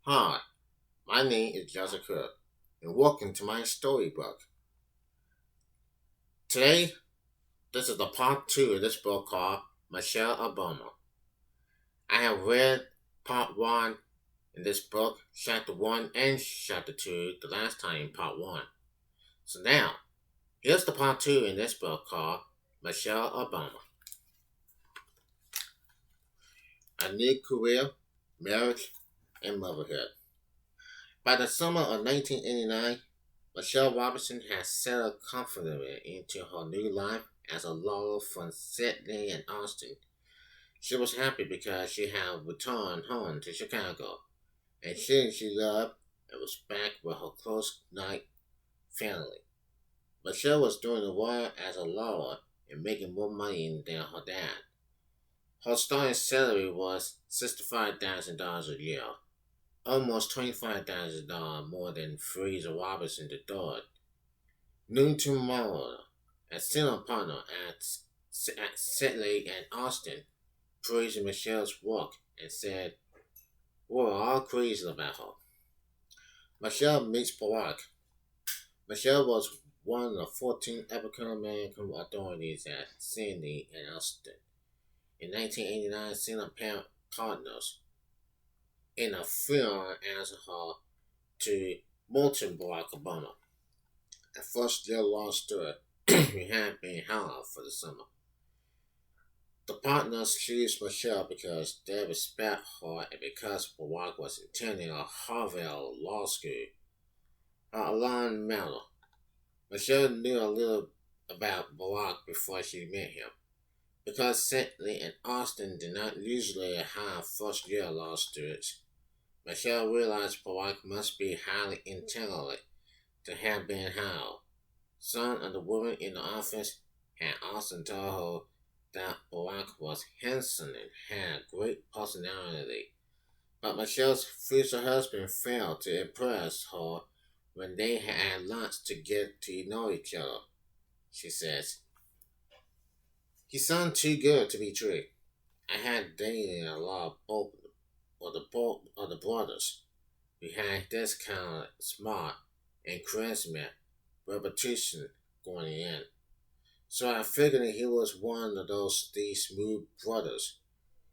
Hi, my name is Jessica, and welcome to my storybook. Today, this is the part two of this book called Michelle Obama. I have read part one in this book, chapter one and chapter two, the last time in part one. So now, here's the part two in this book called Michelle Obama. A new career, marriage, and motherhood. By the summer of 1989, Michelle Robinson has settled comfortably into her new life as a lawyer from Sydney and Austin. She was happy because she had returned home to Chicago, and she loved and was back with her close-knit family. Michelle was doing well as a lawyer and making more money than her dad. Her starting salary was $65,000 a year, almost $25,000 more than Fraser Robinson III. Noon tomorrow, a senior partner at Sedley and Austin praised Michelle's work and said, "We're all crazy about her." Michelle meets Barack. Michelle was one of 14 African American authorities at Sydney and Austin. In 1989, senior partners in a film asked her to Molten Barack Obama. At first, their law stood he had been held for the summer. The partners chose Michelle because they respect her and because Barack was attending a Harvard law school. Alon Mello. Michelle knew a little about Barack before she met him. Because Sedley and Austin did not usually hire first year law students, Michelle realized Barack must be highly intelligent to have been hired. Some of the women in the office had also told her that Barack was handsome and had great personality. But Michelle's future husband failed to impress her when they had lunch to get to know each other. She says, "He sounded too good to be true. I had dated a lot of both of the brothers. We had this kind of smart and charismatic reputation going in. So I figured he was one of these smooth brothers.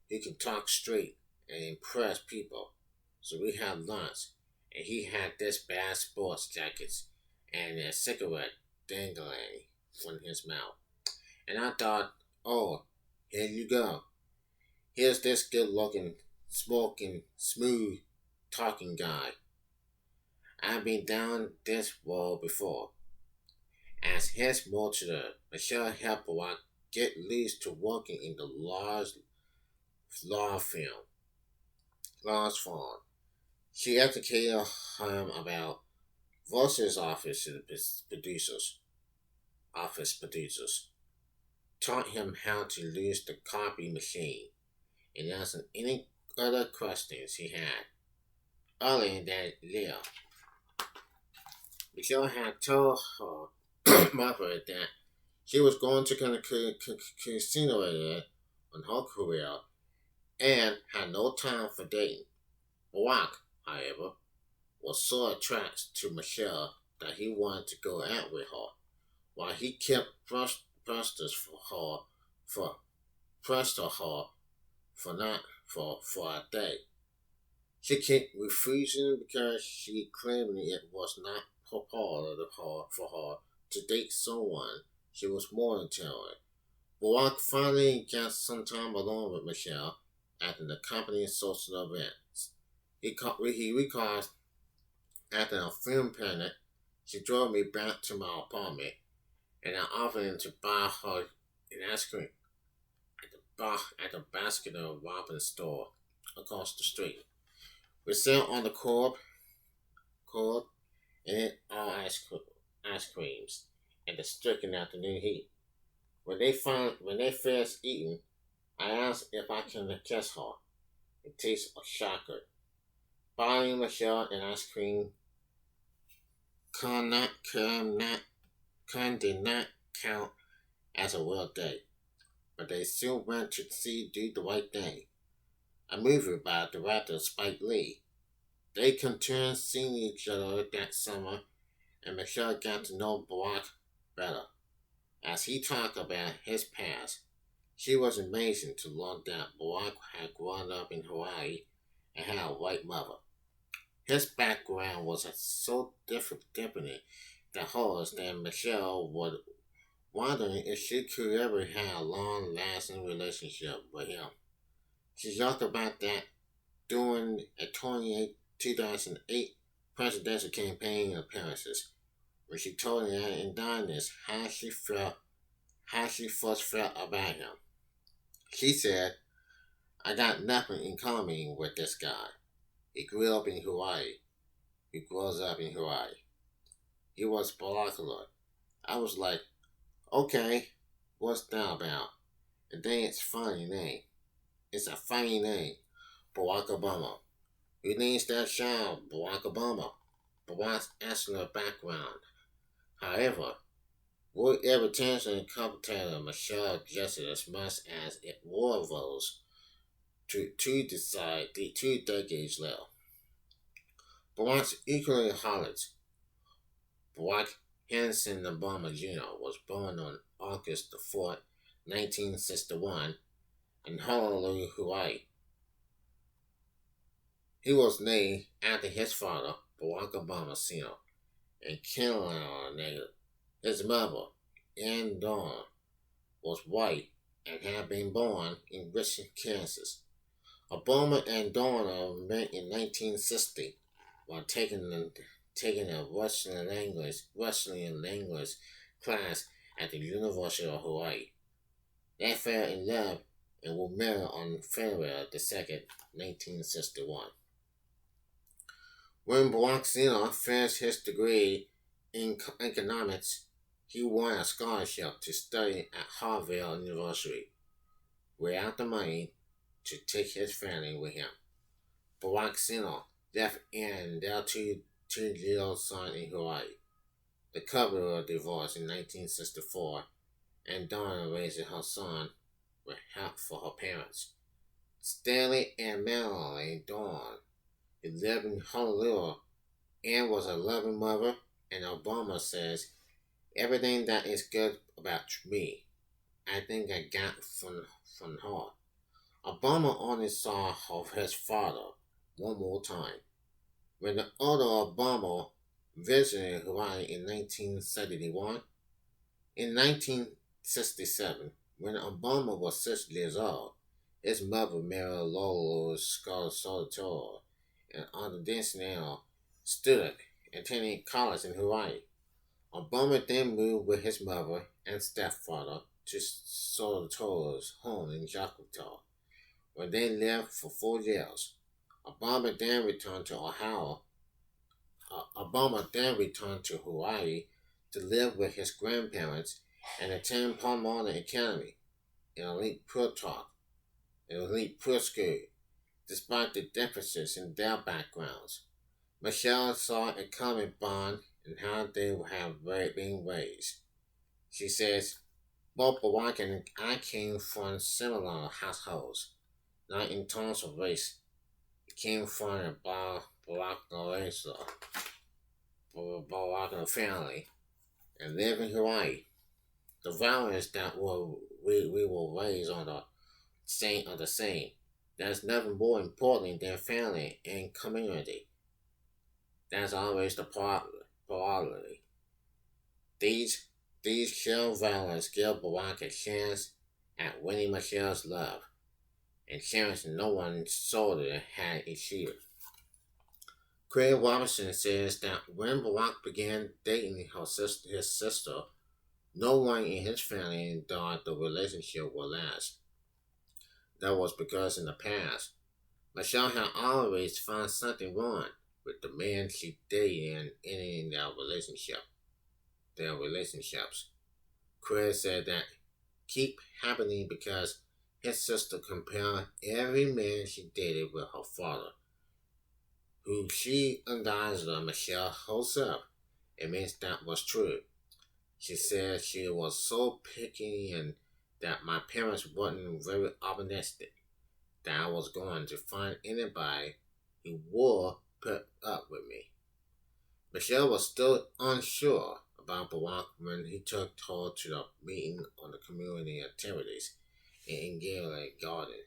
He can talk straight and impress people. So we had lunch, and he had this bad sports jacket and a cigarette dangling from his mouth. And I thought, oh, here you go. Here's this good looking, smoking, smooth talking guy. I've been down this road before." As his motor, Michelle helped Barack get used to working in the large law firm. Large firm. She educated him about voices office producers, taught him how to use the copy machine, and answered any other questions he had. Early in that year, Michelle had told her mother that she was going to concentrate on her career and had no time for dating. Barack, however, was so attracted to Michelle that he wanted to go out with her, while he kept pressed for pressed her for not for a date. She kept refusing because she claimed it was not proper for her to date someone she was more into. Barack finally got some time alone with Michelle after the company's social events. He recalls, after a film panic, she drove me back to my apartment and I offered him to buy her an ice cream at the Basket of Robbins store across the street. We sat on the court and ate all ice creams in the stricken afternoon heat. When they finished eating, I asked if I can kiss her. It tastes a shocker. Buying Michelle an ice cream did not count as a real date, but they still went to see Do the Right Thing, a movie by director Spike Lee. They continued seeing each other that summer, and Michelle got to know Barack better. As he talked about his past, she was amazing to learn that Barack had grown up in Hawaii and had a white mother. His background was so different than hers that Michelle was wondering if she could ever have a long lasting relationship with him. She talked about that during a 2008 presidential campaign appearances, when she told Anna and Dinus how she first felt about him. She said, "I got nothing in common with this guy. He grew up in Hawaii. He grows up in Hawaii. He was molecular." I was like, "Okay, what's that about?" And then it's funny name. It's a funny name, Barack Obama. He names that child Barack Obama. Barack's excellent background. However, Roy Everton's and commentator Michelle adjusted as much as it was to decide the 2 decades later. Barack's equally highlights. Barack Hanson Obama Jr. was born on August the 4th, 1961, in Honolulu, Hawaii. He was named after his father, Barack Obama Sr., and Carolina. His mother, Ann Dawn, was white and had been born in Richmond, Kansas. Obama and Dawn met in 1960 while taking a Russian language class at the University of Hawaii. They fell in love and were married on February the 2nd, 1961. When Barack Sr. finished his degree in economics, he won a scholarship to study at Harvard University without the money to take his family with him. Barack Sr. left and their two little sons in Hawaii. The couple divorced in 1964, and Donna raised her son with help for her parents. Stanley and Melanie Dawn lived in Honolulu and was a loving mother, and Obama says, "Everything that is good about me, I think I got from her." Obama only saw of his father one more time. When the other Obama visited Hawaii in 1971, in 1967, when Obama was 6 years old, his mother married Lolo Scolasotoro, an international student attending college in Hawaii. Obama then moved with his mother and stepfather to Solotoro's home in Jakarta, where they lived for 4 years. Obama then returned to Ohio. Obama then returned to Hawaii to live with his grandparents and attend Palomar Academy, an elite poor school, despite the differences in their backgrounds. Michelle saw a common bond in how they have been raised. She says, "Both Barack and I came from similar households, not in terms of race. We came from a Barack family and live in Hawaii. The values that we were raised on are the same. There's nothing more important than family and community. That's always the priority. These these shared values give Barack a chance at winning Michelle's love, and chance no one soldier had achieved." Craig Robinson says that when Barack began dating his sister, no one in his family thought the relationship would last. That was because in the past, Michelle had always found something wrong with the men she dated and ending their relationships. Craig said that keep happening because his sister compared every man she dated with her father, who she undoubtedly Michelle herself admits that was true. She said she was so picky and that my parents wasn't very optimistic that I was going to find anybody who would put up with me. Michelle was still unsure about Barack when he took her to the meeting on the community activities in Gilly Garden.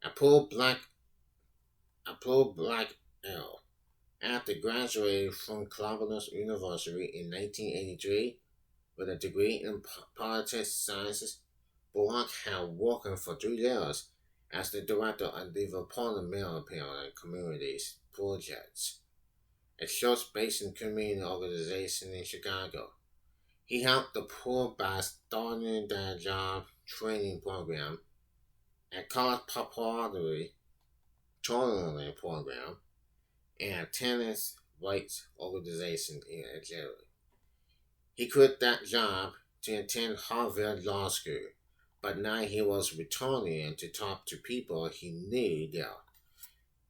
A poor black L. After graduating from Columbia University in 1983 with a degree in politics sciences, Barack had worked for 3 years as the director of the Development and Communities Projects, a church-based community organization in Chicago. He helped the poor by starting their job training program, a college preparatory touring program, and a tennis rights organization in Algeria. He quit that job to attend Harvard Law School, but now he was returning to talk to people he knew there.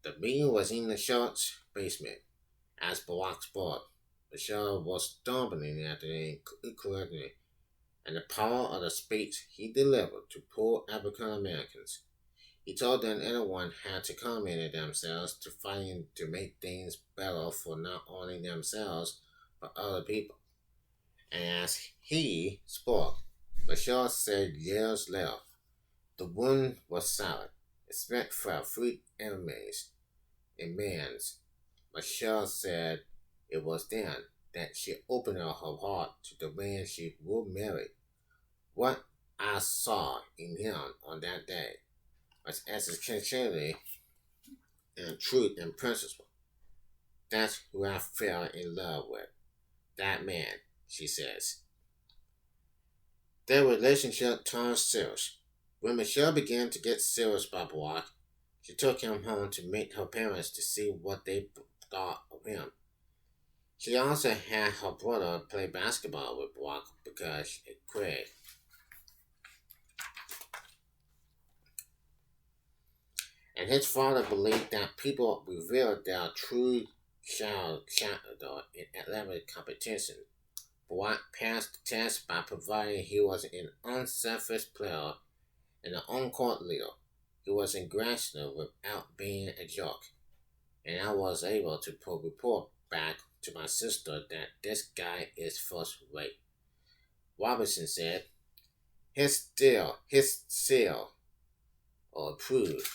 The meeting was in the church basement, as Barack sport. Michelle was stumbling at the incorrectly and the power of the speech he delivered to poor African Americans. He told them anyone had to commit themselves to fighting to make things better for not only themselves but other people. And as he spoke, Michelle said years later, the wound was silent, except for three enemies in man's. Michelle said it was then that she opened up her heart to the man she would marry. What I saw in him on that day was essentially and truth and principle. That's who I fell in love with. That man, she says. Their relationship turned serious. When Michelle began to get serious about Barack, she took him home to meet her parents to see what they thought of him. She also had her brother play basketball with Barack because it quit. And his father believed that people revealed their true shadow in athletic competition. Barack passed the test by providing he was an unselfish player and an on-court leader. He was aggressive without being a jerk. And I was able to report back to my sister that this guy is first rate. Robinson said, his seal or approved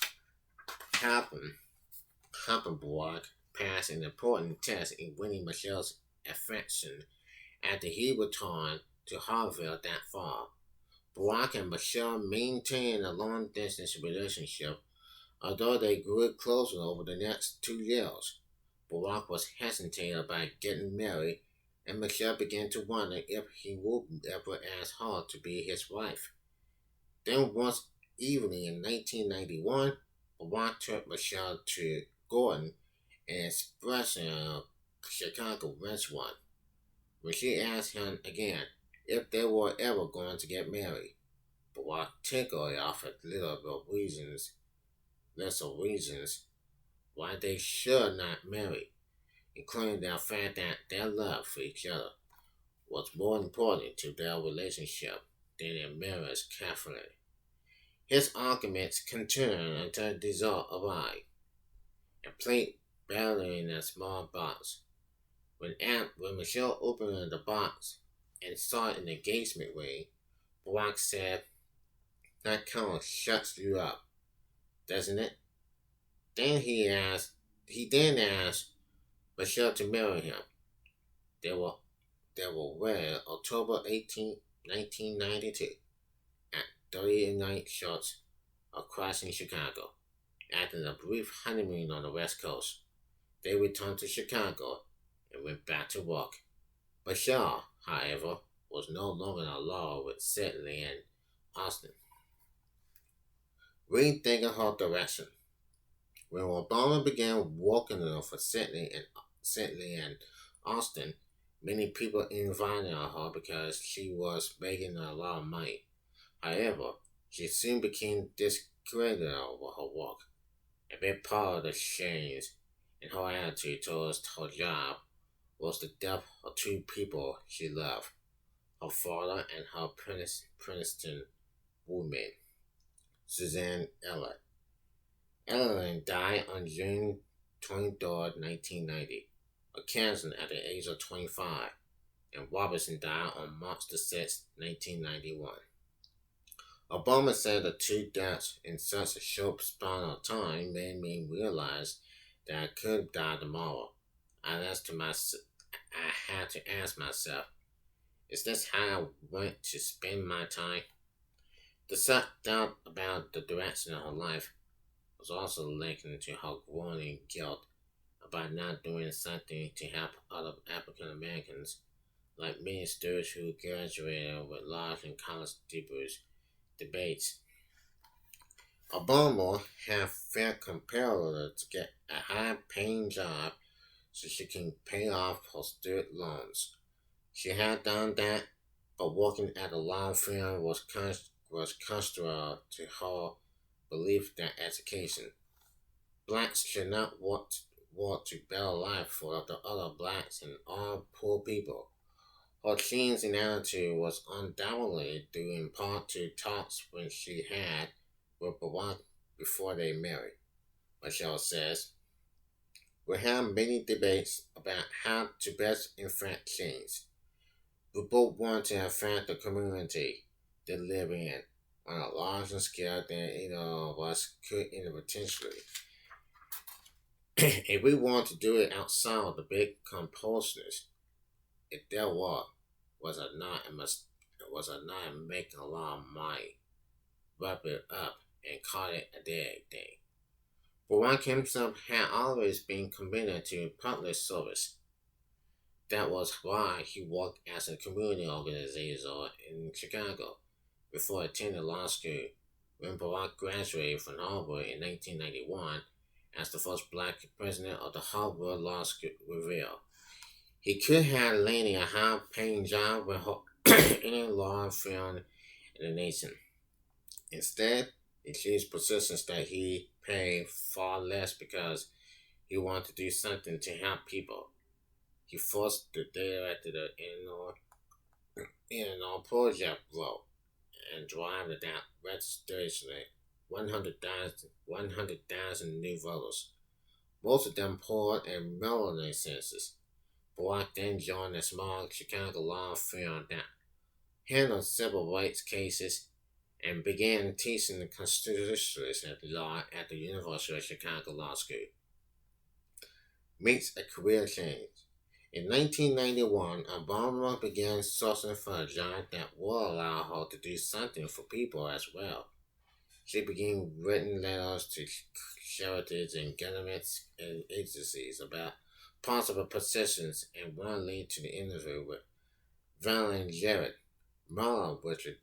happened Barack passed an important test in winning Michelle's affection after he returned to Harvard that fall. Barack and Michelle maintained a long distance relationship, although they grew closer over the next 2 years. Barack was hesitant about getting married, and Michelle began to wonder if he would ever ask her to be his wife. Then once evening in 1991, Barack took Michelle to Gordon, an expression of Chicago restaurant. When she asked him again if they were ever going to get married, Barack tickled off a list of reasons why they should not marry, including the fact that their love for each other was more important to their relationship than their marriage carefully. His arguments continued until dessert arrived, a plate barely in a small box. When Michelle opened the box and saw an engagement ring, Barack said, "That kind of shuts you up, doesn't it?" Then he asked Michelle to marry him. They were they were wed October 18, 1992, at 39 Shots across in Chicago. After a brief honeymoon on the West Coast, they returned to Chicago and went back to work. Michelle, however, was no longer in love with settling in Austin, rethinking her direction. When Obama began working for settling in Austin, many people invited her because she was making a lot of money. However, she soon became discredited over her work. A big part of the change in her attitude towards her job was the death of two people she loved, her father and her Princeton roommate, Suzanne Elliott. Ellen died on June 23rd, 1990, of cancer at the age of 25, and Robertson died on March the 6th, 1991. Obama said the two deaths in such a short span of time made me realize that I could die tomorrow. I had to ask myself, is this how I want to spend my time? The self-doubt about the direction of her life was also linked to her growing guilt about not doing something to help other African Americans, like many students who graduated with large and college debates. Obama had felt compelled to get a high-paying job so she can pay off her student loans. She had done that, but working at a law firm was contrary to her belief that education. Blacks should not want to better life for the other blacks and all poor people. Her change in attitude was undoubtedly due in part to talks when she had with Barack before they married. Michelle says, we had many debates about how to best effect change. We both want to affect the community they live in on a larger scale than either of us could potentially. If we want to do it outside of the big compulsions, if there was a not and must was a not making a lot of money, wrap it up and call it a day. Barack himself had always been committed to public service. That was why he worked as a community organizer in Chicago before attending law school. When Barack graduated from Harvard in 1991 as the first black president of the Harvard Law School revealed, he could have landed a high-paying job with any law firm in the nation. Instead, he chose positions that he paid far less because he wanted to do something to help people. He forced the director of the Illinois Project role and drive that registration 100,000 new voters, most of them poor and melanated citizens. Barack then joined a small Chicago law firm that handled civil rights cases and began teaching the constitutional law at the University of Chicago Law School. Meets a career change. In 1991, Obama began searching for a job that would allow her to do something for people as well. She began writing letters to charities and government agencies about possible positions, and one led to the interview with Valen Jarrett, Mara Richard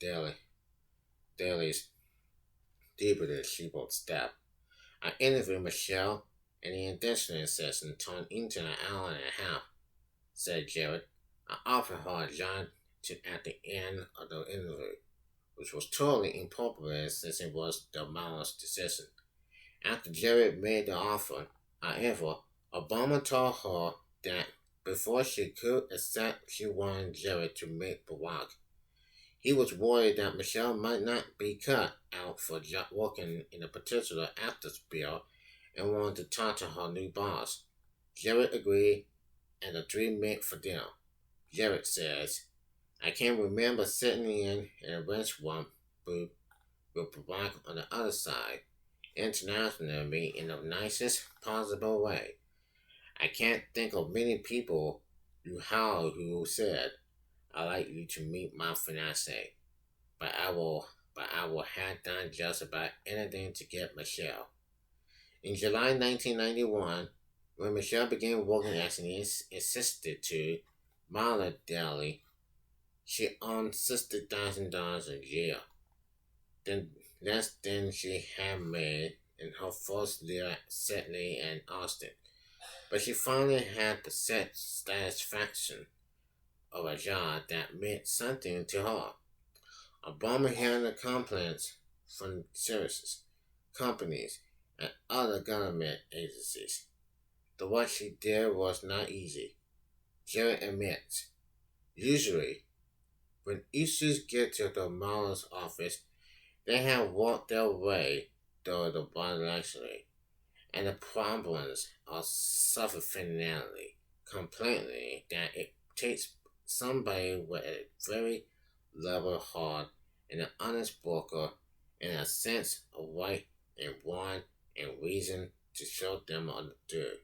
Daly's deputy chief of staff. I interviewed Michelle, and the intentional session turned into an hour and a half, said Jarrett. I offered her a job at the end of the interview, which was totally inappropriate since it was the Mara's decision. After Jarrett made the offer, however, Obama told her that before she could accept, she wanted Jarrett to meet Barack. He was worried that Michelle might not be cut out for working in a particular actors bill and wanted to talk to her new boss. Jarrett agreed, and the three met for dinner. Jarrett says, I can remember sitting in a restaurant booth with Barack on the other side, introducing me in the nicest possible way. I can't think of many people who said, I'd like you to meet my fiancé, but I will have done just about anything to get Michelle. In July 1991, when Michelle began working as an assistant to Marla Daly, she earned $60,000 a year. Then less than she had made in her first year settling in Austin. But she finally had the satisfaction of a job that meant something to her. Obama handled complaints from services, companies, and other government agencies. The work she did was not easy. Jerry admits, usually, when issues get to the mayor's office, they have worked their way through the bureaucracy, And the problems are sufficiently completely that it takes somebody with a very level heart and an honest worker and a sense of right and wrong and reason to show them on the dirt.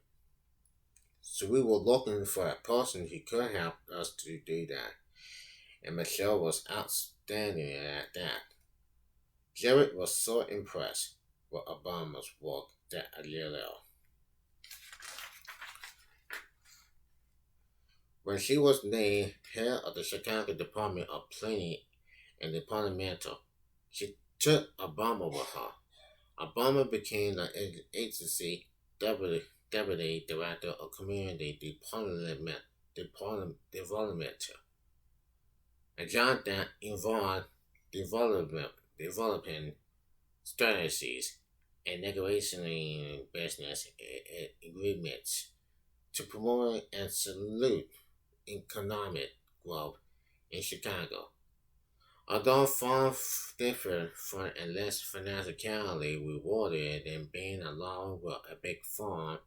So we were looking for a person who could help us to do that. And Michelle was outstanding at that. Jared was so impressed with Obama's work that a year later, when she was named head of the Chicago Department of Planning and Departmental, she took Obama with her. Obama became the agency deputy, deputy director of community development, a job that involved developing strategies and negotiating business agreements to promote and salute economic growth in Chicago. Although far different from and less financially rewarded than being along with a big firm,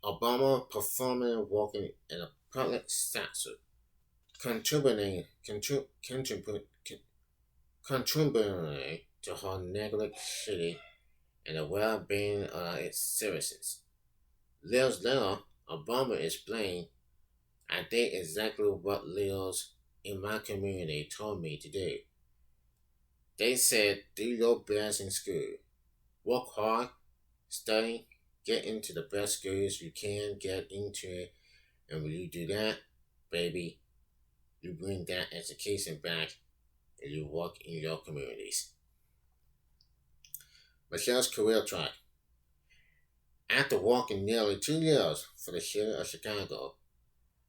Obama performing working in a public sector, contributing, contributing to her negative city and the well-being of its citizens. Years later, Obama explained, I did exactly what leaders in my community told me to do. They said, do your best in school. Work hard, study, get into the best schools you can get into, and when you do that, baby, you bring that education back and you work in your communities. Michelle's career track. After working nearly 2 years for the city of Chicago,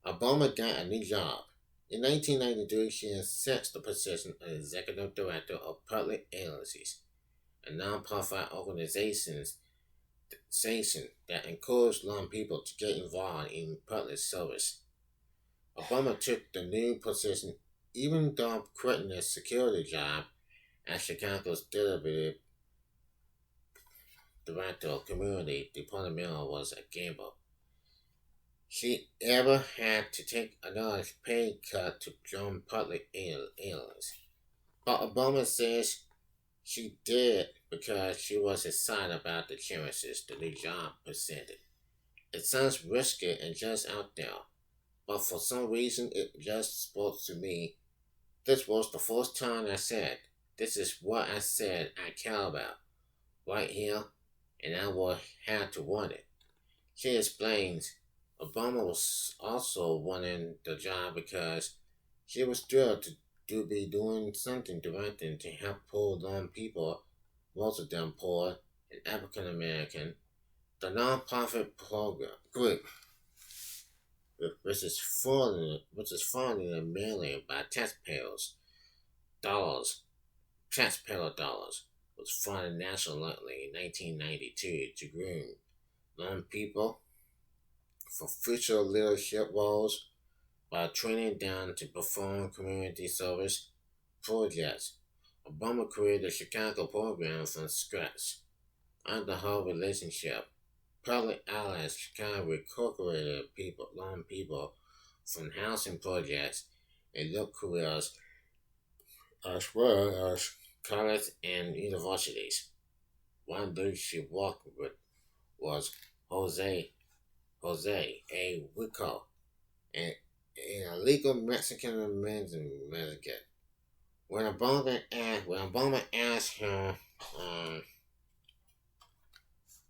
Obama got a new job. In 1993, she accepts the position of Executive Director of Public Agencies, a nonprofit organization that encourages young people to get involved in public service. Obama took the new position even though quitting a security job as Chicago's Deputy Director of Community Department was a gamble. She ever had to take another pay cut to join public airlines. But Obama says she did because she was excited about the chances the new job presented. It sounds risky and just out there, but for some reason it just spoke to me. This was the first time I said, this is what I said I care about, right here, and I will have to want it. She explains Obama was also wanting the job because she was thrilled to be doing something directing to help poor young people, most of them poor and African American. The nonprofit program group, which is funded mainly by taxpayer dollars, was funded nationally in 1992 to groom young people for future leadership roles by training them to perform community service projects. Obama created the Chicago program from scratch. Under her relationship, Public Allies Chicago incorporated young people from housing projects and look careers as well as college and universities. One dude she worked with was Jose A. Wico, an illegal Mexican immigrant. When Obama asked him, um,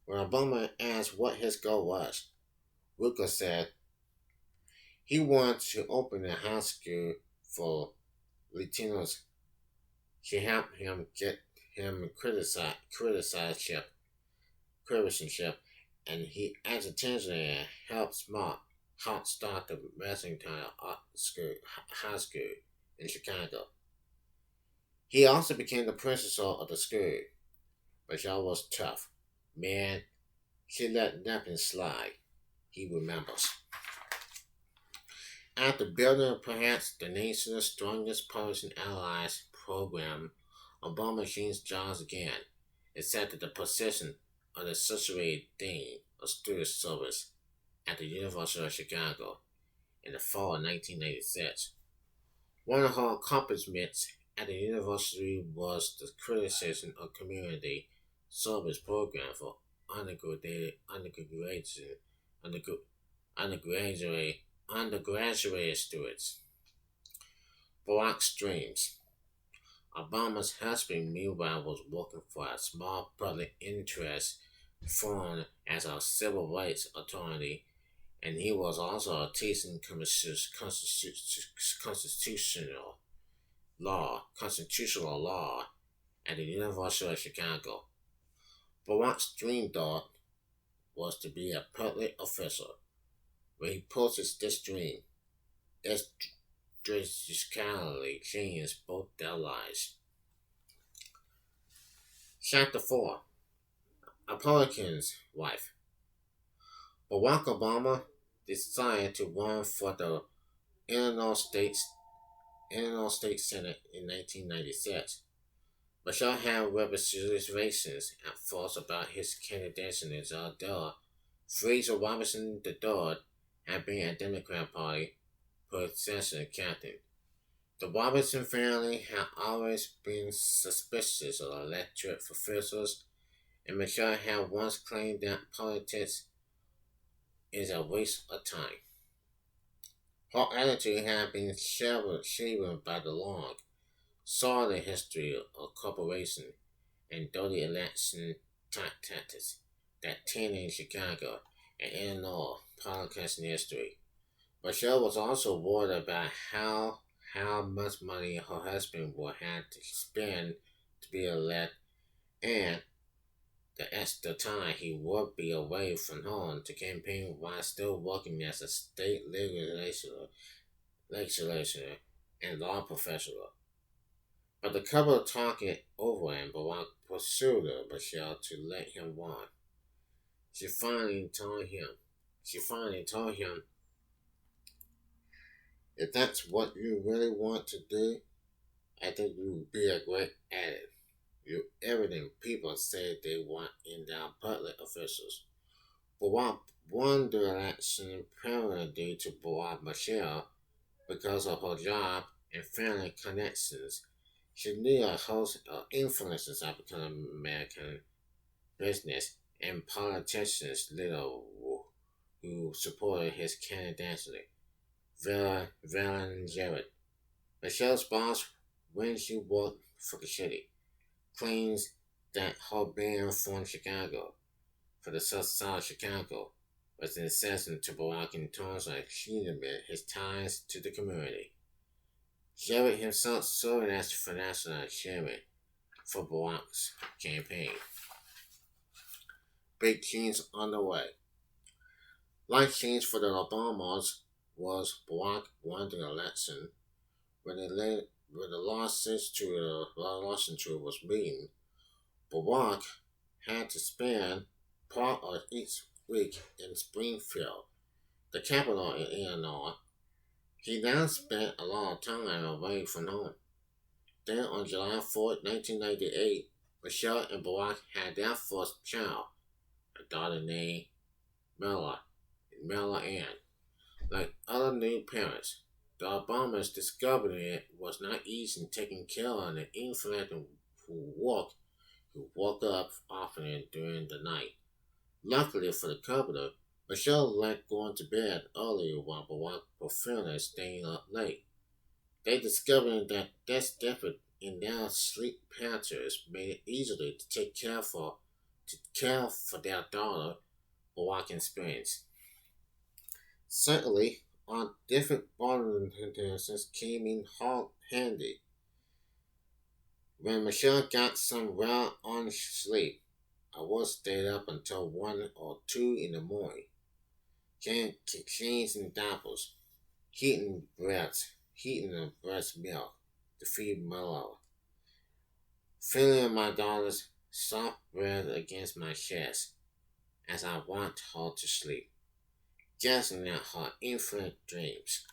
when Obama asked what his goal was, Wico said he wanted to open a high school for Latinos. She helped him get him citizenship, and he accidentally helped start the Washington High School in Chicago. He also became the principal of the school, but y'all was tough. Man, she let nothing slide. He remembers. After building perhaps the nation's strongest Persian allies program, Obama changed jobs again, accepted the position on the Associated Dean of Student Service at the University of Chicago in the fall of 1996. One of her accomplishments at the university was the criticism of community service program for undergraduate, undergraduate, undergraduate students. Barack's dreams. Obama's husband, meanwhile, was working for a small public interest firm as a civil rights attorney, and he was also a teaching constitutional law at the University of Chicago. Barack's dream thought was to be a public official. When he pursued this dream, it drastically changed both their lives. Chapter 4. Republican's Wife. Barack Obama decided to run for the Illinois State Senate in 1996. Michelle had reservations at first about his candidacy as although Fraser Robinson III had been a Democrat Party predecessor captain. The Robinson family had always been suspicious of electorate officials, and Michelle had once claimed that politics is a waste of time. Her attitude had been shaven by the long, solid history of corporation and dirty election tactics that tainted Chicago and Illinois politics history. Michelle was also worried about how much money her husband would have to spend to be elected and the extra time he would be away from home to campaign while still working as a state legislator and law professional. But the couple talked it over and Barack pursued Michelle to let him run. She finally told him, if that's what you really want to do, I think you would be a great at it. You're everything people say they want in their public officials. Barack won the election primarily due to Barack Michelle because of her job and family connections. She knew a host of influences African American business and politicians little who supported his candidacy. Valen Jarrett, Michelle's boss when she worked for the city, claims that her being from Chicago, for the south side of Chicago, was an incessant to Barack in terms of exceeding his ties to the community. Jarrett himself served as financial chairman for Barack's campaign. Big change on the way. Life change for the Obamas was Barack won the election when the lawsuit was beaten. Barack had to spend part of each week in Springfield, the capital in Illinois. He now spent a lot of time away from home. Then on July 4, 1998, Michelle and Barack had their first child, a daughter named Mela Ann. Like other new parents, the Obamas discovered it was not easy taking care of an infant who woke up often during the night. Luckily for the couple, Michelle liked going to bed early while Barack preferred staying up late. They discovered that this difference in their sleep patterns made it easier to care for their daughter, Barack experienced. Certainly, on different bonding intentions came in handy. When Michelle got some well-earned sleep, I would stay up until 1 or 2 in the morning, changing diapers, heating the breast milk to feed Milo, feeling my daughter's soft breath against my chest as I rocked her to sleep, guessing at her infinite dreams.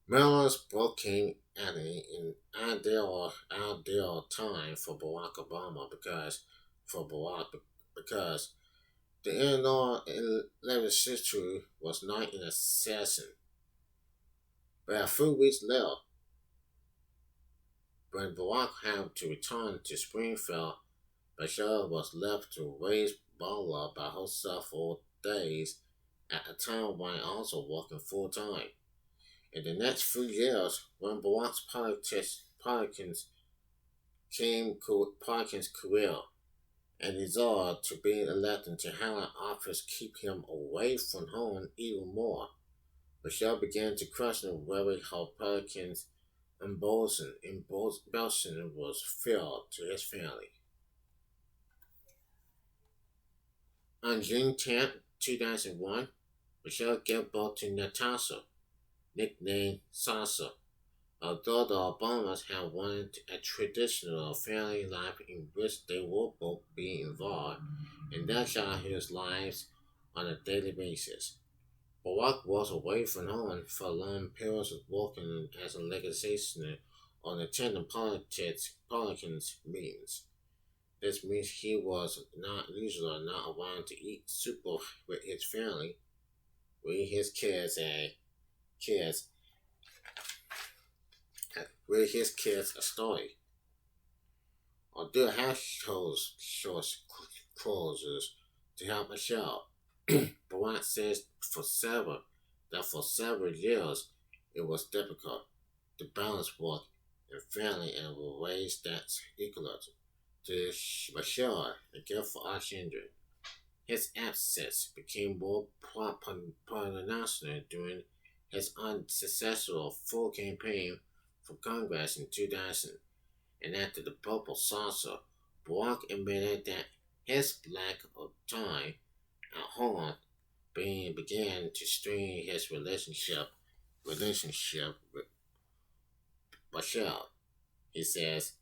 Milo's book came an ideal time for Barack Obama because the Illinois legislature was not in a session. But a few weeks later, when Barack had to return to Springfield, Michelle was left to raise Bala by herself for days at a time while also working full time. In the next few years, when Barack's Parkins' career and desire to be elected to higher office keep him away from home even more, Michelle began to question whether her Parkins' emboldenment was fair to his family. On June 10, 2001, Michelle gave birth to Natasha, nicknamed Sasha. Although the Obamas had wanted a traditional family life in which they would both be involved in their childhood's lives on a daily basis. Barack was away from home for long periods of working as a legislator or attending politics meetings. This means he was not usually not around to eat supper with his family, read his kids read his kids a story, or do household chores to help Michelle. Barack says for several years it was difficult to balance work and family in ways that's equal to Michelle and care for our children. His absence became more pronounced during his unsuccessful full campaign for Congress in 2000, and after the Purple Saucer, Barack admitted that his lack of time at home began to strain his relationship with Michelle. He says,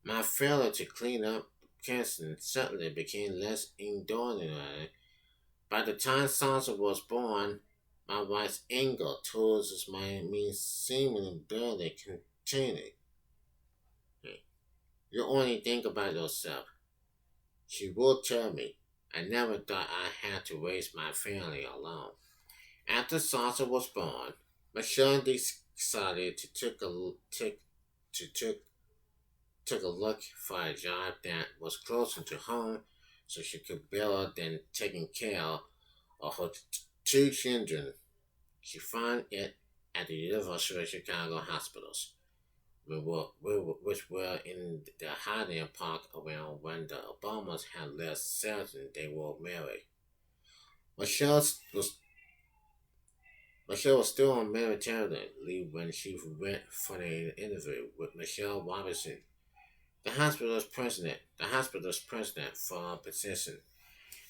"My failure to clean up Kingston suddenly became less indulgent. By the time Sansa was born, my wife's anger towards me seemingly barely contained. You only think about yourself." She would tell me, "I never thought I had to raise my family alone." After Sansa was born, Michelle decided to took a look for a job that was closer to home so she could better than taking care of her two children. She found it at the University of Chicago hospitals, which were in the Hyde Park around when the Obamas had left certain they were married. Michelle was Michelle was still on military leave when she went for an interview with Michelle Robinson, the hospital's president for a position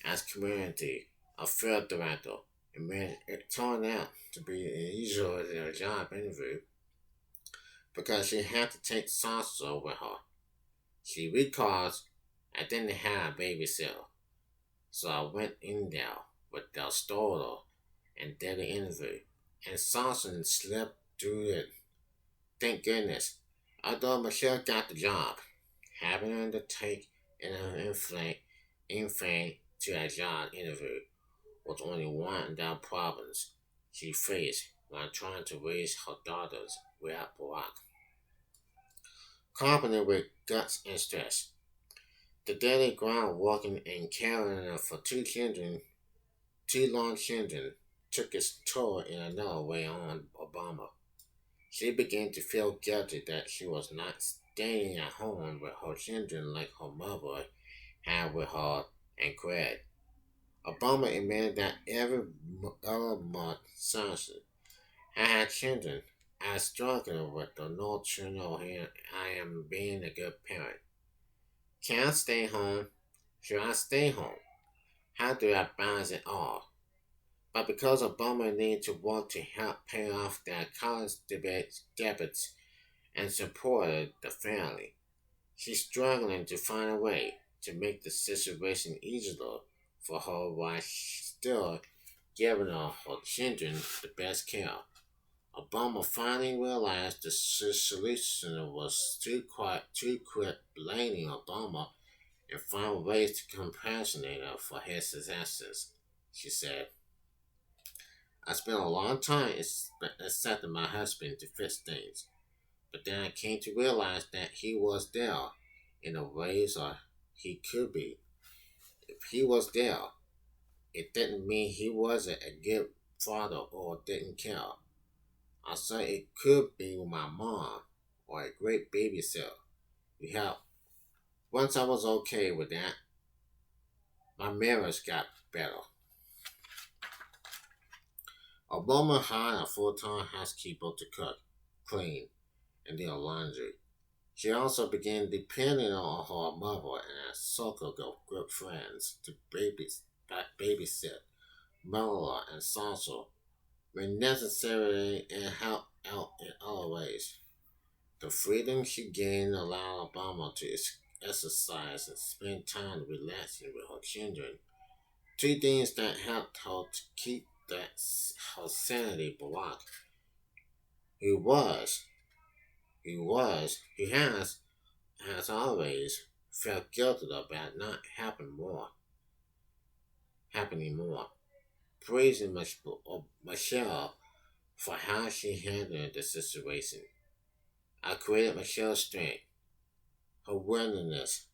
as community affairs director. And when it turned out to be an usual job interview because she had to take Sansa with her. She recalls, "I didn't have a babysitter, so I went in there with the story and did the interview, and Sansa slipped through it. Thank goodness." Although Michelle got the job, having her to take infant to a job interview was only one of the problems she faced when trying to raise her daughters without Barack. Competent with guts and stress. The daily grind working and caring for two long children, took its toll in another way on Obama. She began to feel guilty that she was not staying at home with her children like her mother had with her and Craig. Obama admitted that every other month since I had children, I struggled with the notion of I am being a good parent. Can I stay home? Should I stay home? How do I balance it all? But because Obama needed to work to help pay off their college debts and support the family, she's struggling to find a way to make the situation easier for her while still giving her children the best care. Obama finally realized the solution was to quit blaming Obama and find ways to compensate her for his successes. She said, I spent a long time accepting my husband to fix things, but then I came to realize that he was there in the ways he could be. If he was there, it didn't mean he wasn't a good father or didn't care. I said it could be my mom or a great babysitter who helped. Once I was okay with that, my marriage got better. Obama hired a full-time housekeeper to cook, clean, and do laundry. She also began depending on her mother and a circle of good friends to babysit, mother, and salsa when necessary and help out in other ways. The freedom she gained allowed Obama to exercise and spend time relaxing with her children. Two things that helped her to keep her sanity. Barack, who was, has always felt guilty about not happening more. Praising Michelle for how she handled the situation. I created Michelle's strength, her willingness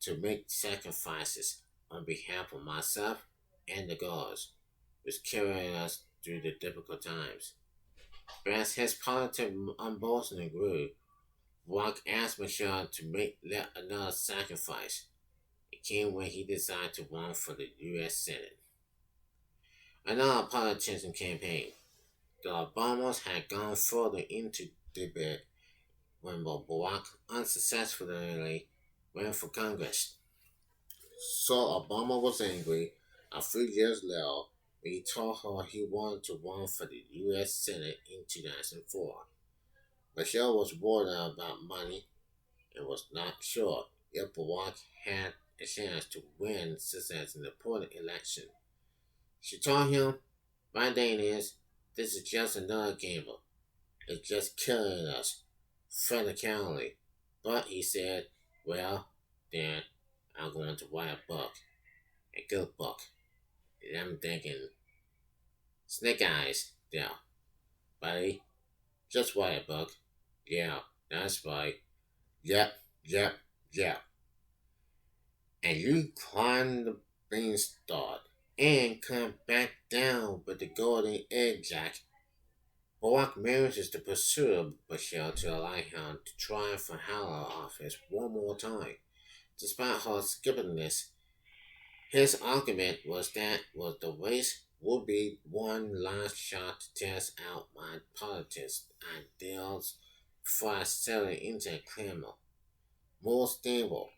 to make sacrifices on behalf of myself and the girls, which carried us through the difficult times. But as his political unbolstening grew, Rock asked Michelle to make yet another sacrifice. It came when he decided to run for the U.S. Senate. Another politician campaign. The Obamas had gone further into debate when Barack unsuccessfully ran for Congress. So Obama was angry a few years later when he told her he wanted to run for the U.S. Senate in 2004. Michelle was worried about money and was not sure if Barack had a chance to win such an important election. She told him, my thing is, this is just another gamble. It's just killing us, financially. But he said, well, then I'm going to write a book, a good book. And I'm thinking, Snake Eyes, yeah, buddy, just write a book. Yeah, that's right. Yep, yep, yep. And you climb the beanstalk and come back down with the golden egg, Jack. Barack manages to pursue Michelle to allow him to try for higher office one more time. Despite her skepticism, his argument was that was the race would be one last shot to test out my politics ideals before I settle into a climate more stable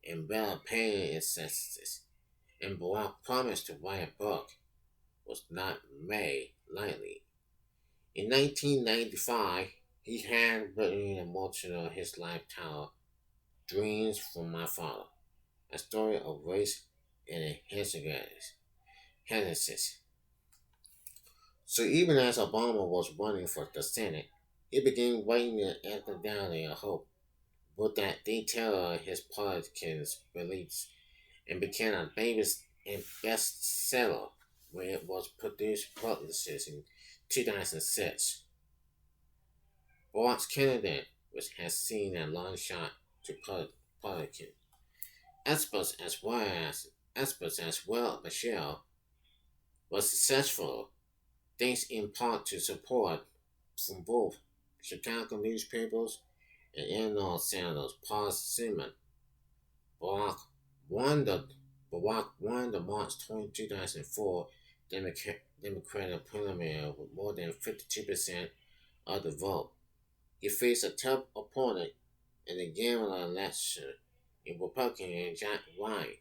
and better paying incentives. And Barack promised to write a book was not made lightly. In 1995, he had written a emotional his life titled Dreams from My Father, a story of race and hesitancy. So even as Obama was running for the Senate, he began writing an anecdote of hope, but that detailed his political beliefs and became a famous and bestseller when it was published in 2006. Barack's candidate, which has seen a long shot to politics, experts as well as Michelle, was successful thanks in part to support from both Chicago newspapers and Illinois Senators Paul Simon. Barack won the March 2004 Democratic primary with more than 52% of the vote. He faced a tough opponent in the general election in Republican Jack Ryan,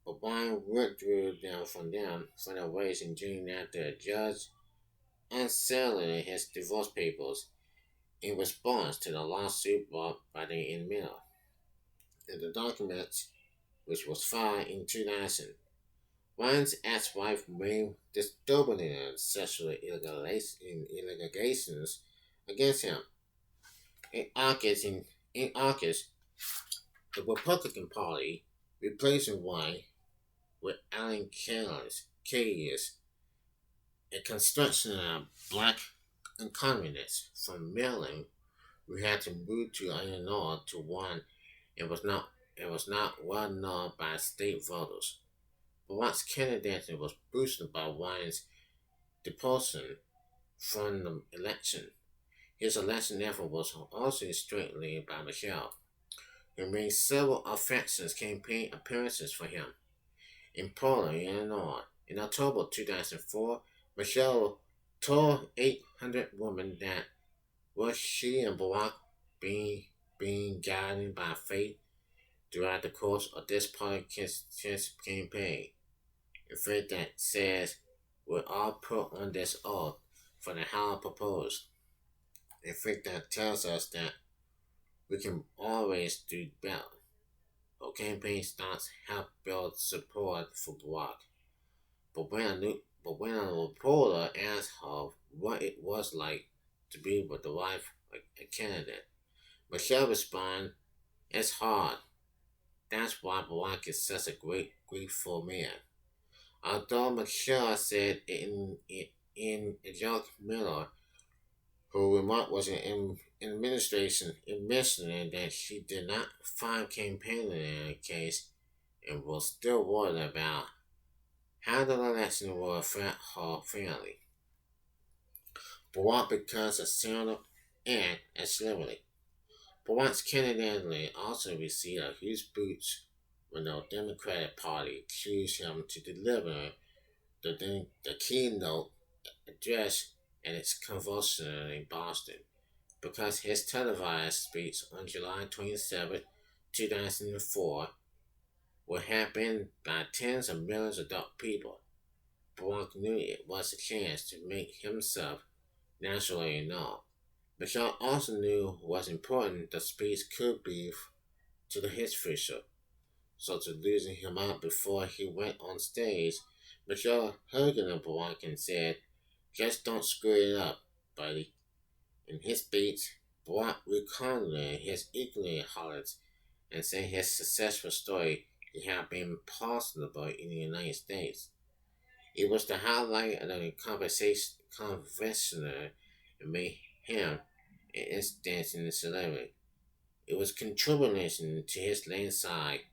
but Ryan withdrew from the race in June after a judge unsealed his divorce papers in response to the lawsuit brought by the inmate. In the documents, which was filed in 2000, Ryan's ex-wife made disturbing sexual allegations against him. In August, in August, the Republican Party replaced Ryan with Alan Cayers, a construction black economist from Maryland who had to move to Illinois to one and was not well known by state voters. But once candidacy was boosted by Ryan's deposition from the election, his election effort was also strengthened by Michelle, who made several offensive campaign appearances for him. In Portland, Illinois, in October 2004, Michelle told 800 women that was she and Barack being guided by faith throughout the course of this party campaign. A faith that says we're all put on this oath for the higher proposed. A faith that tells us that we can always do better. Her campaign starts help build support for Barack. But when a reporter asked her what it was like to be with the wife of a candidate, Michelle responded, "It's hard. That's why Barack is such a grateful man." Although Michelle said in a joke Miller, who remark was in administration in Michigan that she did not find campaigning in a case and was still worried about how the election will affect her family. Barack becomes a senator and a celebrity. Barack's candidacy also received a huge boost when the Democratic Party accused him to deliver the keynote address at its convention in Boston because his televised speech on July 27, 2004 would have been by tens of millions of people. Barack knew it was a chance to make himself nationally known. Michelle also knew what important the speech could be to the history show. So to losing him out before he went on stage, Michelle hugged Barack and said, "Just don't screw it up, buddy." In his speech, Barack recounted his equally holidays and said his successful story had been possible in the United States. It was the highlight of the convention and made him an instant in the celebrity. It was contributing to his landslide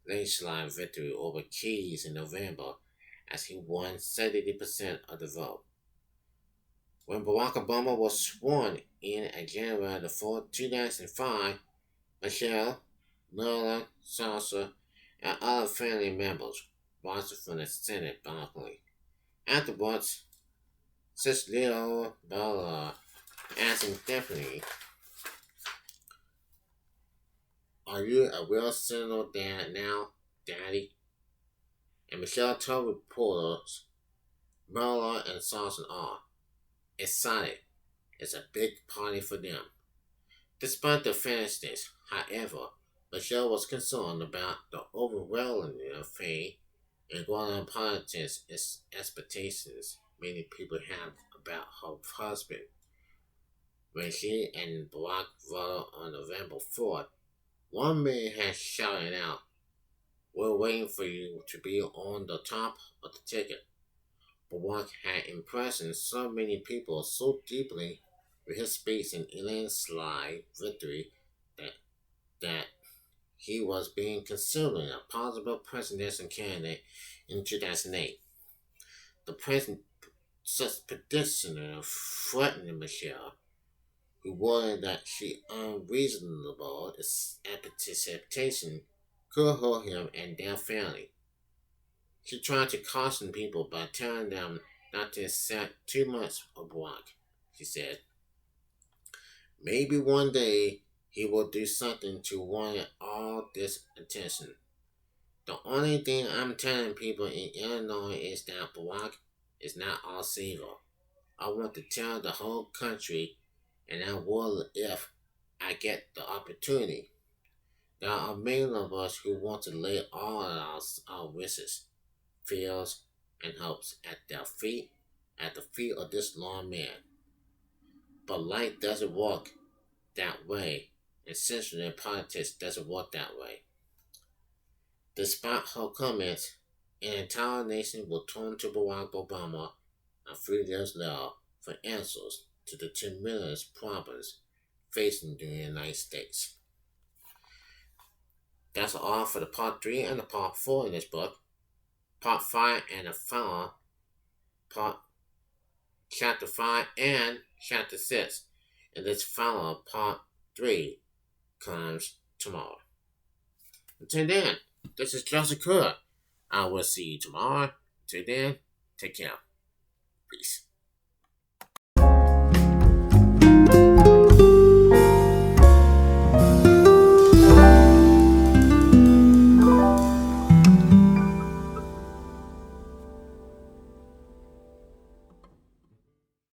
victory over Keys in November as he won 70% of the vote. When Barack Obama was sworn in at January 4, 2005, Michelle, Nola, Salsa, and other family members watched from the Senate balcony. Afterwards, Cicely Bella asked him definitely, "Are you a real single dad now, Daddy?" And Michelle told reporters, Bella and Salsa are excited. It's a big party for them. Despite the fantasies, however, Michelle was concerned about the overwhelming fame and growing politics expectations many people have about her husband. When she and Barack voted on November 4th, one man had shouted out, "We're waiting for you to be on the top of the ticket." Barack had impressed so many people so deeply with his speech and landslide victory that, that he was being considered a possible presidential candidate in 2008. The president such petitioner threatened Michelle, who worried that she unreasonable expectation could hurt him and their family. She tried to caution people by telling them not to accept too much of Barack. She said, "Maybe one day he will do something to warrant all this attention. The only thing I'm telling people in Illinois is that Barack is not all evil. I want to tell the whole country, and I will if I get the opportunity. There are many of us who want to lay all our wishes. feels, and hopes at the feet of this lone man. But life doesn't work that way, and censorship in politics doesn't work that way. Despite her comments, an entire nation will turn to Barack Obama and 3 years later for answers to the tremendous problems facing the United States. That's all for the part 3 and the part 4 in this book. Part 5 and the final part, chapter 5 and chapter 6 in this final part 3 comes tomorrow. Until then, this is Joseph Crudup. I will see you tomorrow. Until then, take care. Peace.